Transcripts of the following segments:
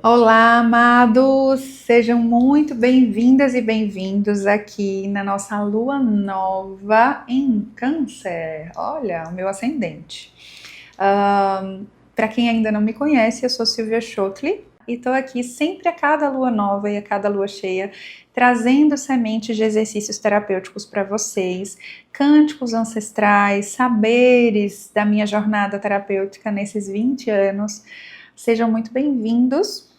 Olá, amados! Sejam muito bem-vindas e bem-vindos aqui na nossa lua nova em Câncer. Olha, o meu ascendente. Para quem ainda não me conhece, eu sou Silvia Schotli e estou aqui sempre a cada lua nova e a cada lua cheia trazendo sementes de exercícios terapêuticos para vocês, cânticos ancestrais, saberes da minha jornada terapêutica nesses 20 anos. Sejam muito bem-vindos.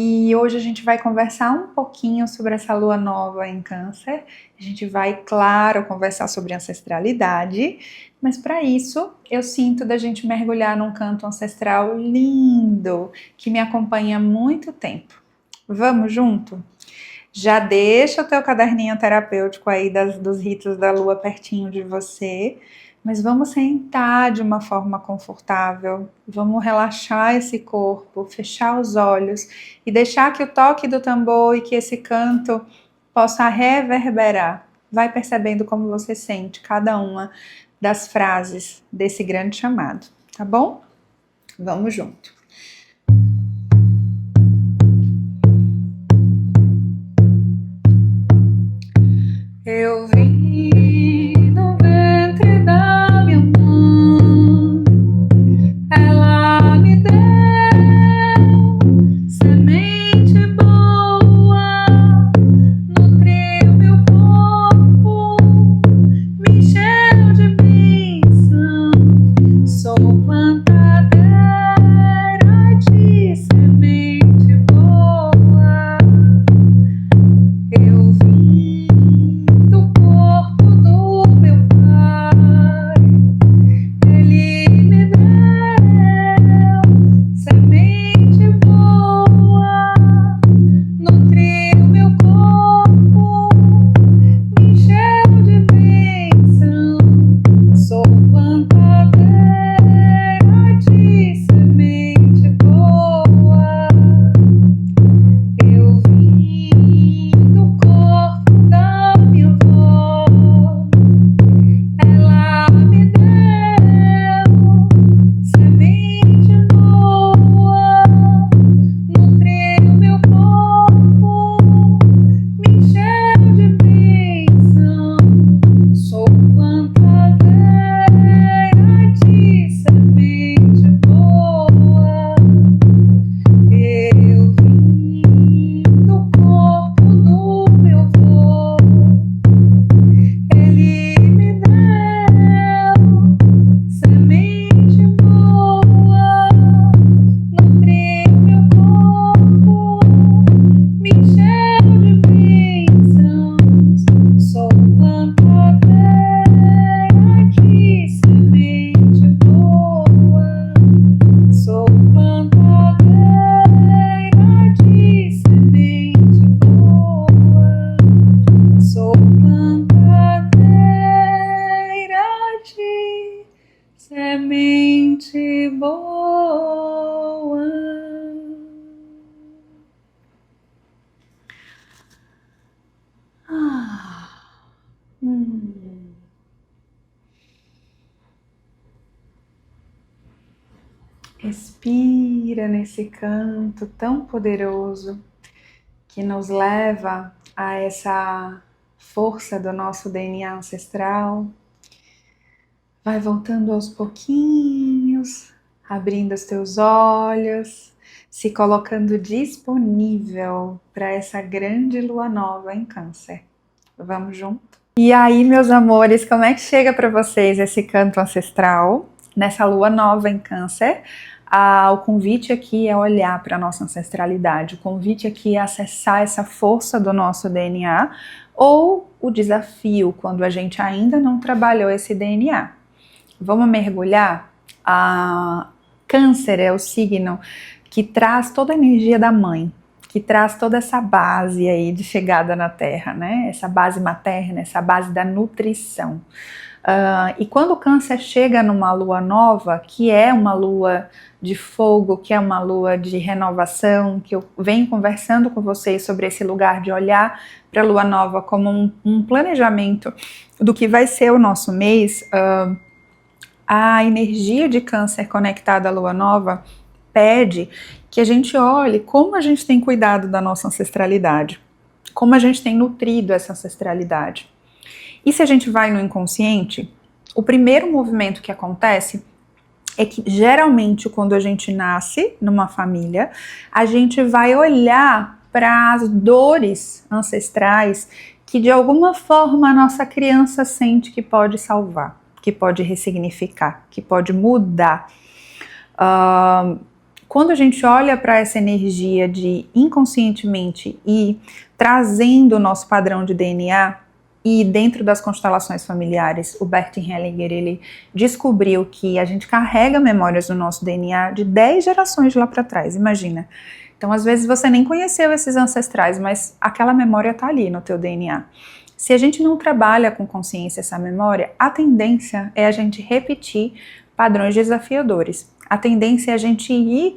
E hoje a gente vai conversar um pouquinho sobre essa lua nova em Câncer. A gente vai, claro, conversar sobre ancestralidade, mas para isso eu sinto da gente mergulhar num canto ancestral lindo que me acompanha há muito tempo. Vamos junto? Já deixa o teu caderninho terapêutico aí dos ritos da lua pertinho de você. Mas vamos sentar de uma forma confortável, vamos relaxar esse corpo, fechar os olhos e deixar que o toque do tambor e que esse canto possa reverberar. Vai percebendo como você sente cada uma das frases desse grande chamado, tá bom? Vamos junto. Eu vim no ventre da minha mãe, ela me deu semente boa, nutriu meu corpo, me encheu de bênção. Sou plantadeira de semente boa. Eu vim do corpo do meu pai, ele me deu semente boa, nutriu meu corpo, me encheu de bênção. Sou plantadeira de semente boa. Eu vim do corpo da minha avó, ela me deu semente boa, nutriu meu corpo, me encheu de bênção. Sou plantadeira de semente boa. Eu vim do corpo do meu avô, ele me deu semente boa, nutriu meu corpo, me encheu de bênçãos. Sou plantadeira de semente boa. Sou plantadeira de semente boa. Sou plantadeira de semente boa. Ah. Respira nesse canto tão poderoso que nos leva a essa força do nosso DNA ancestral. Vai voltando aos pouquinhos, abrindo os teus olhos, se colocando disponível para essa grande lua nova em Câncer. Vamos junto? E aí, meus amores, como é que chega para vocês esse canto ancestral nessa lua nova em Câncer? O convite aqui é olhar para a nossa ancestralidade, o convite aqui é acessar essa força do nosso DNA, ou o desafio quando a gente ainda não trabalhou esse DNA. Vamos mergulhar? Câncer é o signo que traz toda a energia da mãe, que traz toda essa base aí de chegada na Terra, né? Essa base materna, essa base da nutrição. E quando o Câncer chega numa lua nova, que é uma lua de fogo, que é uma lua de renovação, que eu venho conversando com vocês sobre esse lugar de olhar para a lua nova como um planejamento do que vai ser o nosso mês, a energia de Câncer conectada à lua nova pede que a gente olhe como a gente tem cuidado da nossa ancestralidade, como a gente tem nutrido essa ancestralidade. E se a gente vai no inconsciente, o primeiro movimento que acontece é que geralmente quando a gente nasce numa família, a gente vai olhar para as dores ancestrais que de alguma forma a nossa criança sente que pode salvar, que pode ressignificar, que pode mudar. Quando a gente olha para essa energia de inconscientemente ir trazendo o nosso padrão de DNA, e dentro das constelações familiares, o Bert Hellinger, ele descobriu que a gente carrega memórias no nosso DNA de 10 gerações lá para trás, imagina. Então, às vezes você nem conheceu esses ancestrais, mas aquela memória está ali no teu DNA. Se a gente não trabalha com consciência essa memória, a tendência é a gente repetir padrões desafiadores. A tendência é a gente ir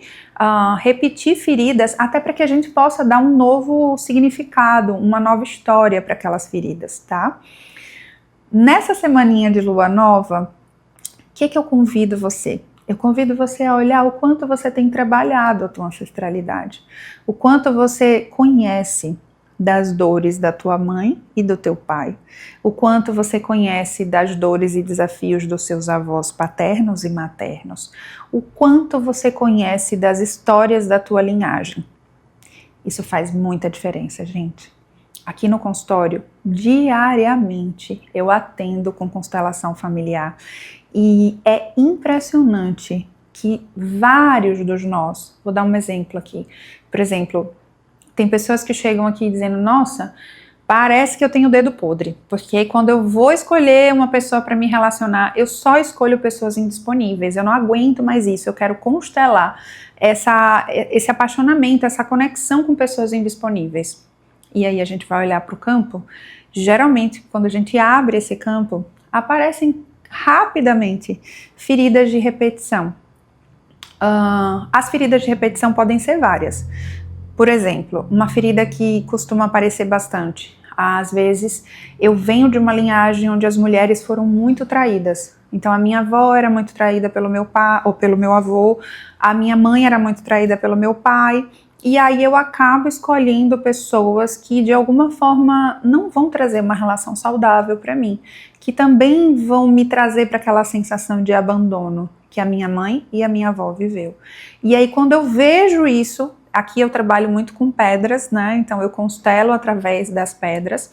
repetir feridas até para que a gente possa dar um novo significado, uma nova história para aquelas feridas, tá? Nessa semaninha de lua nova, o que eu convido você? Eu convido você a olhar o quanto você tem trabalhado a tua ancestralidade, o quanto você conhece das dores da tua mãe e do teu pai, o quanto você conhece das dores e desafios dos seus avós paternos e maternos, o quanto você conhece das histórias da tua linhagem. Isso faz muita diferença, gente. Aqui no consultório, diariamente, eu atendo com constelação familiar e é impressionante que vários dos nós, vou dar um exemplo aqui, por exemplo, tem pessoas que chegam aqui dizendo, nossa, parece que eu tenho o dedo podre, porque quando eu vou escolher uma pessoa para me relacionar, eu só escolho pessoas indisponíveis, eu não aguento mais isso, eu quero constelar esse apaixonamento, essa conexão com pessoas indisponíveis. E aí a gente vai olhar para o campo, geralmente quando a gente abre esse campo, aparecem rapidamente feridas de repetição. As feridas de repetição podem ser várias. Por exemplo, uma ferida que costuma aparecer bastante. Às vezes, eu venho de uma linhagem onde as mulheres foram muito traídas. Então, a minha avó era muito traída pelo meu pai ou pelo meu avô, a minha mãe era muito traída pelo meu pai, e aí eu acabo escolhendo pessoas que, de alguma forma, não vão trazer uma relação saudável para mim, que também vão me trazer para aquela sensação de abandono que a minha mãe e a minha avó viveu. E aí, quando eu vejo isso, aqui eu trabalho muito com pedras, né? Então eu constelo através das pedras.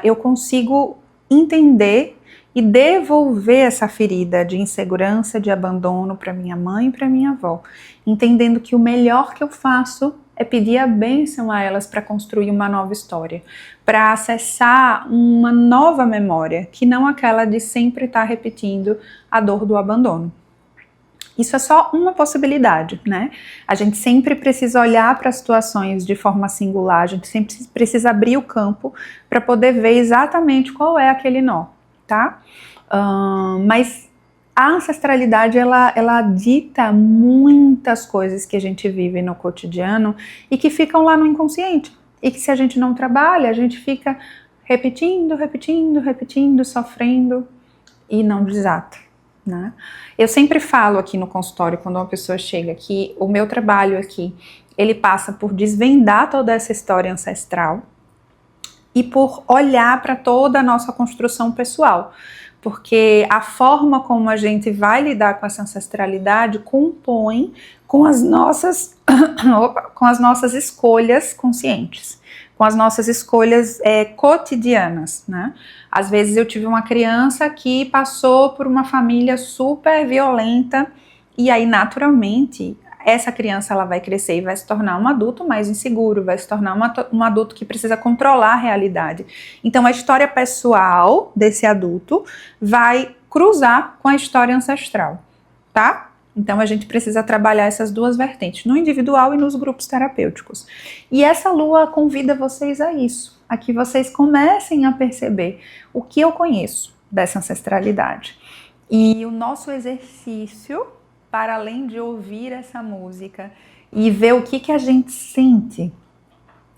Eu consigo entender e devolver essa ferida de insegurança, de abandono para minha mãe e para minha avó, entendendo que o melhor que eu faço é pedir a bênção a elas para construir uma nova história, para acessar uma nova memória, que não aquela de sempre estar repetindo a dor do abandono. Isso é só uma possibilidade, né? A gente sempre precisa olhar para as situações de forma singular, a gente sempre precisa abrir o campo para poder ver exatamente qual é aquele nó, tá? Mas a ancestralidade, ela dita muitas coisas que a gente vive no cotidiano e que ficam lá no inconsciente. E que se a gente não trabalha, a gente fica repetindo, sofrendo e não desata. Né? Eu sempre falo aqui no consultório, quando uma pessoa chega aqui, o meu trabalho aqui, ele passa por desvendar toda essa história ancestral e por olhar para toda a nossa construção pessoal, porque a forma como a gente vai lidar com essa ancestralidade compõe com as nossas, com as nossas escolhas conscientes, com as nossas escolhas cotidianas, né? Às vezes eu tive uma criança que passou por uma família super violenta e aí naturalmente essa criança ela vai crescer e vai se tornar um adulto mais inseguro, vai se tornar um adulto que precisa controlar a realidade. Então a história pessoal desse adulto vai cruzar com a história ancestral, tá? Então a gente precisa trabalhar essas duas vertentes, no individual e nos grupos terapêuticos. E essa lua convida vocês a isso, a que vocês comecem a perceber o que eu conheço dessa ancestralidade. E o nosso exercício, para além de ouvir essa música e ver o que a gente sente,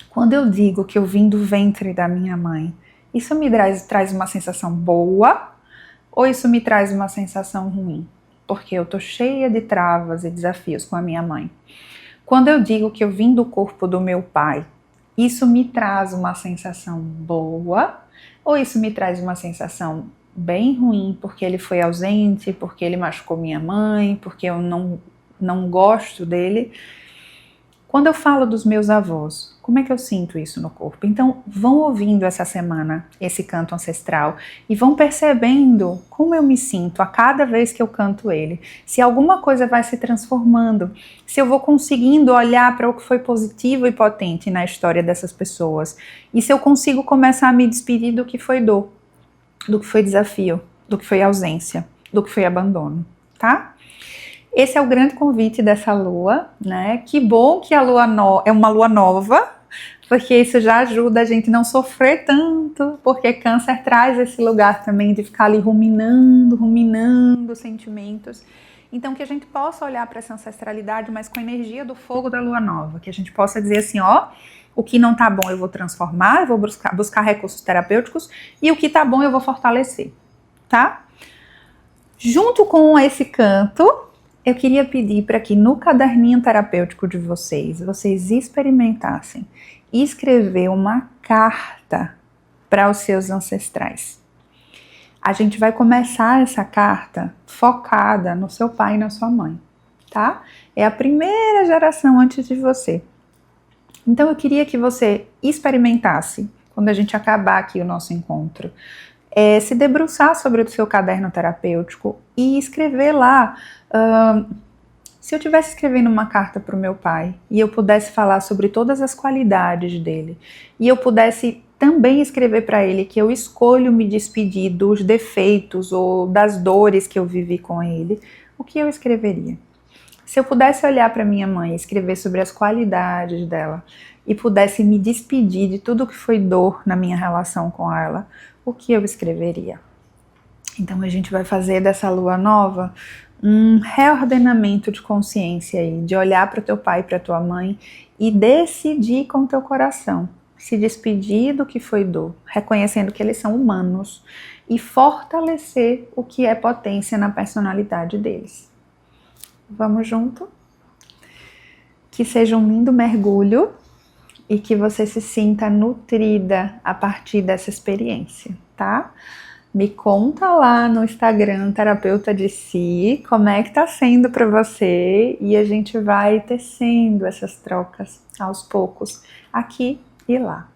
quando eu digo que eu vim do ventre da minha mãe, isso me traz uma sensação boa ou isso me traz uma sensação ruim? porque eu tô cheia de travas e desafios com a minha mãe. Quando eu digo que eu vim do corpo do meu pai, isso me traz uma sensação boa ou isso me traz uma sensação bem ruim porque ele foi ausente, porque ele machucou minha mãe, porque eu não gosto dele? Quando eu falo dos meus avós, como é que eu sinto isso no corpo? Então, vão ouvindo essa semana esse canto ancestral e vão percebendo como eu me sinto a cada vez que eu canto ele. Se alguma coisa vai se transformando, se eu vou conseguindo olhar para o que foi positivo e potente na história dessas pessoas, e se eu consigo começar a me despedir do que foi dor, do que foi desafio, do que foi ausência, do que foi abandono, tá? Esse é o grande convite dessa lua, né? Que bom que a lua é uma lua nova, porque isso já ajuda a gente não sofrer tanto, porque Câncer traz esse lugar também de ficar ali ruminando sentimentos. Então que a gente possa olhar para essa ancestralidade, mas com a energia do fogo da lua nova, que a gente possa dizer assim, ó, o que não tá bom eu vou transformar, eu vou buscar recursos terapêuticos, e o que tá bom eu vou fortalecer, tá? Junto com esse canto, eu queria pedir para que no caderninho terapêutico de vocês experimentassem escrever uma carta para os seus ancestrais. A gente vai começar essa carta focada no seu pai e na sua mãe, tá? É a primeira geração antes de você. Então eu queria que você experimentasse, quando a gente acabar aqui o nosso encontro, se debruçar sobre o seu caderno terapêutico e escrever lá. Se eu estivesse escrevendo uma carta para o meu pai e eu pudesse falar sobre todas as qualidades dele e eu pudesse também escrever para ele que eu escolho me despedir dos defeitos ou das dores que eu vivi com ele, o que eu escreveria? Se eu pudesse olhar para minha mãe e escrever sobre as qualidades dela e pudesse me despedir de tudo que foi dor na minha relação com ela, o que eu escreveria? Então a gente vai fazer dessa lua nova um reordenamento de consciência aí, de olhar para o teu pai e para a tua mãe e decidir com o teu coração, se despedir do que foi dor, reconhecendo que eles são humanos e fortalecer o que é potência na personalidade deles. Vamos junto? Que seja um lindo mergulho e que você se sinta nutrida a partir dessa experiência, tá? Me conta lá no Instagram, Terapeuta de Si, como é que tá sendo para você e a gente vai tecendo essas trocas aos poucos, aqui e lá.